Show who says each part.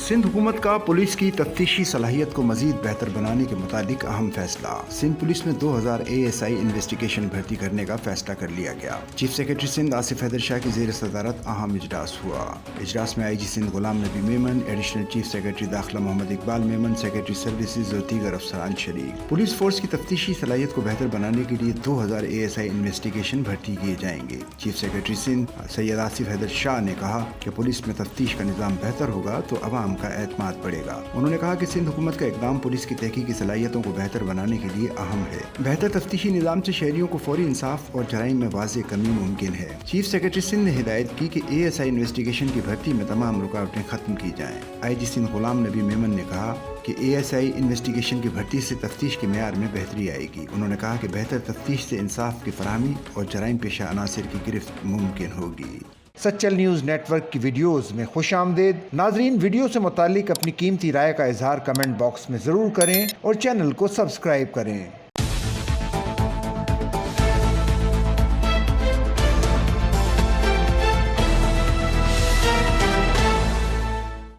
Speaker 1: सिंध हुकूमत का पुलिस की तफ्तीशी सलाहियत को मजीद बेहतर बनाने के मुताबिक अहम फैसला। सिंध पुलिस में 2000 ASI इन्वेस्टिगेशन भर्ती करने का फैसला कर लिया गया। चीफ सेक्रेटरी सिंध आसिफ हैदर शाह की ज़ेर सदारत अहम इजलास हुआ। इजलास में IG Sindh Ghulam Nabi Memon, additional chief secretary दाखिला मोहम्मद इकबाल मेमन, सेक्रेटरी सर्विसेज और दीगर अफसरान शरीक। पुलिस फोर्स की तफ्तीशी सलाहियत को बेहतर बनाने के लिए 2000 ASI इन्वेस्टिगेशन भर्ती किए जाएंगे। चीफ सेक्रेटरी सिंध सैयद आसिफ हैदर शाह ने कहा कि पुलिस में तफ्तीश का निज़ाम बेहतर होगा तो अवाम का एतमाद बढ़ेगा। उन्होंने कहा कि सिंध हुकूमत का इक़दाम पुलिस की तहकीकी सलाहियतों को बेहतर बनाने के लिए अहम है। बेहतर तफ्तीशी निज़ाम से शहरियों को फौरी इंसाफ और जराइम में वाज़ेह कमी मुमकिन है। चीफ सेक्रेटरी सिंध ने हिदायत की कि ASI इन्वेस्टिगेशन की भर्ती में तमाम रुकावटें खत्म की जाएँ। IG सिंध गुलाम नबी मेमन ने कहा कि ASI इन्वेस्टिगेशन की भर्ती से तफ्तीश के मेयार में बेहतरी आएगी। उन्होंने कहा कि बेहतर तफ्तीश से इंसाफ की फराहमी और जराइम पेशा अनासिर की गिरफ्त मुमकिन होगी।
Speaker 2: सच्चल न्यूज़ नेटवर्क की वीडियोस में खुशामदीद। नाजरीन, वीडियो से मुतालिक अपनी कीमती राय का इजहार कमेंट बॉक्स में ज़रूर करें और चैनल को सब्सक्राइब करें।